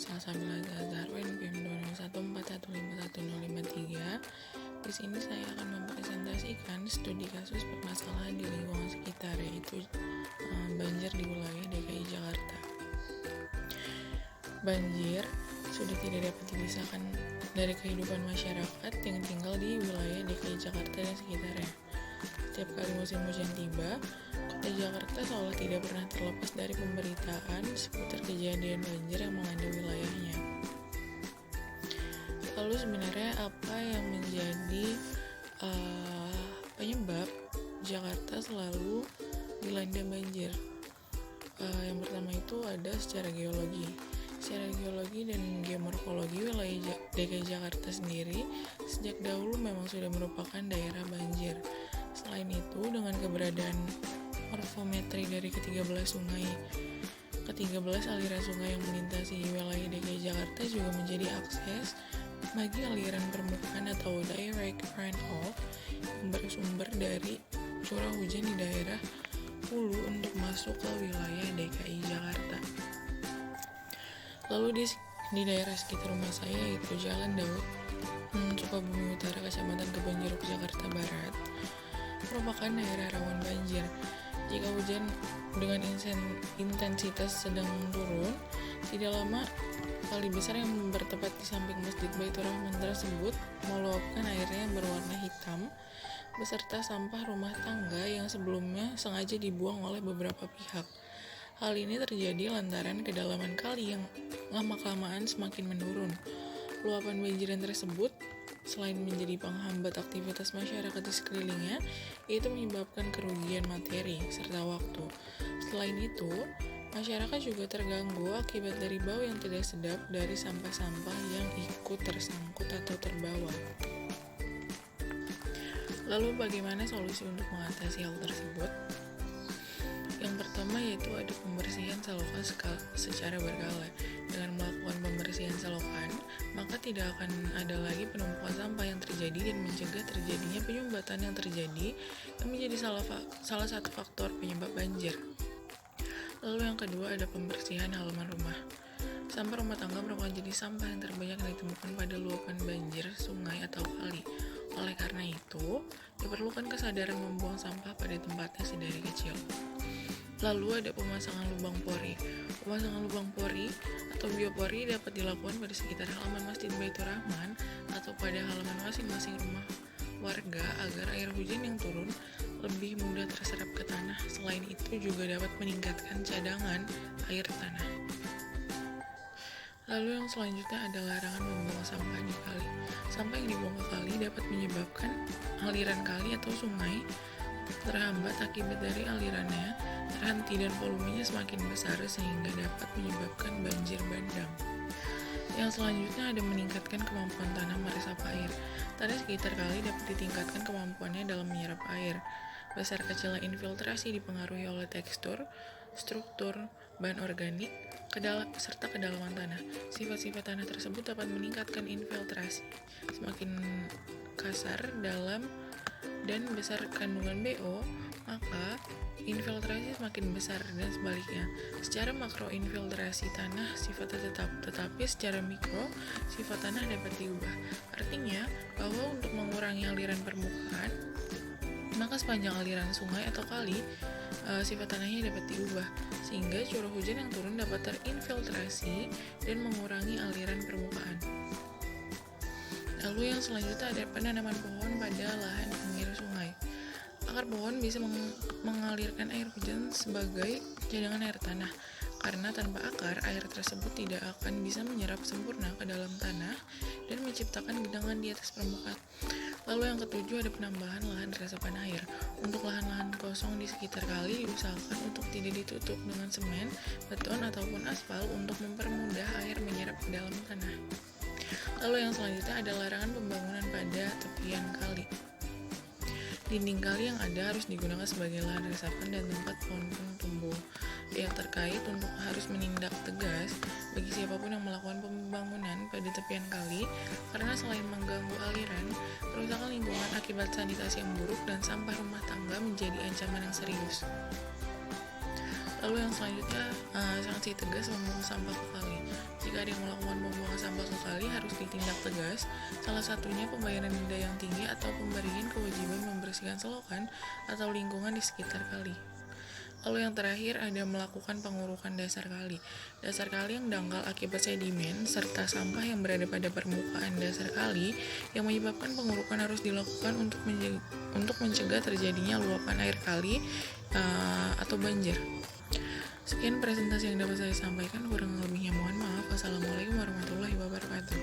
Salsabila Azhar UNPM 20141511053. Di sini saya akan mempresentasikan studi kasus permasalahan di lingkungan sekitar, yaitu banjir di wilayah DKI Jakarta. Banjir sudah tidak dapat dipisahkan dari kehidupan masyarakat yang tinggal di wilayah DKI Jakarta dan sekitarnya. Setiap kali musim hujan tiba, kota Jakarta seolah tidak pernah terlepas dari pemberitaan seputar kejadian banjir yang melanda wilayahnya. Lalu sebenarnya apa yang menjadi penyebab Jakarta selalu dilanda banjir? Yang pertama itu ada secara geologi. Secara geologi dan geomorfologi, wilayah DKI Jakarta sendiri sejak dahulu memang sudah merupakan daerah banjir. Selain itu, dengan keberadaan morfometri dari ke-13 aliran sungai yang melintasi wilayah DKI Jakarta juga menjadi akses bagi aliran permukaan atau direct runoff yang bersumber dari curah hujan di daerah hulu untuk masuk ke wilayah DKI Jakarta. Lalu di daerah sekitar rumah saya, yaitu Jalan Daud, Sukabumi Utara, Kecamatan Kebonjeruk, Jakarta Barat, merupakan daerah rawan banjir. Jika hujan dengan intensitas sedang turun, tidak lama kali besar yang bertepat di samping Masjid Baitur Rahman tersebut meluapkan airnya yang berwarna hitam beserta sampah rumah tangga yang sebelumnya sengaja dibuang oleh beberapa pihak. Hal ini terjadi lantaran kedalaman kali yang lama-kelamaan semakin menurun. Luapan banjiran tersebut selain menjadi penghambat aktivitas masyarakat di sekelilingnya, itu menyebabkan kerugian materi serta waktu. Selain itu, masyarakat juga terganggu akibat dari bau yang tidak sedap dari sampah-sampah yang ikut tersangkut atau terbawa. Lalu bagaimana solusi untuk mengatasi hal tersebut? Yang pertama yaitu ada pembersihan selokan secara berkala. Dengan melakukan pembersihan selokan, maka tidak akan ada lagi penumpukan sampah yang terjadi dan mencegah terjadinya penyumbatan yang terjadi yang menjadi salah satu faktor penyebab banjir. Lalu yang kedua ada pembersihan halaman rumah. Sampah rumah tangga merupakan jenis sampah yang terbanyak ditemukan pada luapan banjir, sungai, atau kali. Oleh karena itu, diperlukan kesadaran membuang sampah pada tempatnya sedari kecil. Lalu ada pemasangan lubang pori. Pemasangan lubang pori atau biopori dapat dilakukan pada sekitar halaman Masjid Baitur Rahman atau pada halaman masing-masing rumah warga agar air hujan yang turun lebih mudah terserap ke tanah. Selain itu juga dapat meningkatkan cadangan air tanah. Lalu yang selanjutnya ada larangan membuang sampah di kali. Sampah yang dibuang ke kali dapat menyebabkan aliran kali atau sungai terhambat akibat dari alirannya terhenti dan volumenya semakin besar sehingga dapat menyebabkan banjir bandang. Yang selanjutnya ada meningkatkan kemampuan tanah meresap air. Tanah sekitar kali dapat ditingkatkan kemampuannya dalam menyerap air. Besar kecilnya infiltrasi dipengaruhi oleh tekstur, struktur, bahan organik, serta kedalaman tanah. Sifat-sifat tanah tersebut dapat meningkatkan infiltrasi. Semakin kasar dalam dan besar kandungan BO, maka infiltrasi semakin besar dan sebaliknya. Secara makro infiltrasi tanah sifatnya tetap, tetapi secara mikro sifat tanah dapat diubah. Artinya bahwa untuk mengurangi aliran permukaan, maka sepanjang aliran sungai atau kali sifat tanahnya dapat diubah sehingga curah hujan yang turun dapat terinfiltrasi dan mengurangi aliran permukaan. Lalu yang selanjutnya ada penanaman pohon pada lahan pinggir sungai. Akar pohon bisa mengalirkan air hujan sebagai cadangan air tanah. Karena tanpa akar, air tersebut tidak akan bisa menyerap sempurna ke dalam tanah dan menciptakan genangan di atas permukaan. Lalu yang ketujuh ada penambahan lahan resapan air. Untuk lahan-lahan kosong di sekitar kali diusahakan untuk tidak ditutup dengan semen, beton, ataupun aspal untuk mempermudah air menyerap ke dalam tanah. Lalu yang selanjutnya ada larangan pembangunan pada tepian kali. Dinding kali yang ada harus digunakan sebagai lahan resapan dan tempat pohon-pohon tumbuh. Pihak terkait untuk harus menindak tegas bagi siapapun yang melakukan pembangunan pada tepian kali karena selain mengganggu aliran, kerusakan lingkungan akibat sanitasi yang buruk dan sampah rumah tangga menjadi ancaman yang serius. Lalu yang selanjutnya, sanksi tegas membuang sampah ke kali. Jika ada yang melakukan pembuangan sampah ke kali harus ditindak tegas, salah satunya pembayaran denda yang tinggi atau pemberian kewajiban membersihkan selokan atau lingkungan di sekitar kali. Lalu yang terakhir ada melakukan pengurukan dasar kali. Dasar kali yang dangkal akibat sedimen serta sampah yang berada pada permukaan dasar kali yang menyebabkan pengurukan harus dilakukan untuk mencegah terjadinya luapan air kali atau banjir. Sekian presentasi yang dapat saya sampaikan, kurang lebihnya mohon maaf. Wassalamualaikum warahmatullahi wabarakatuh.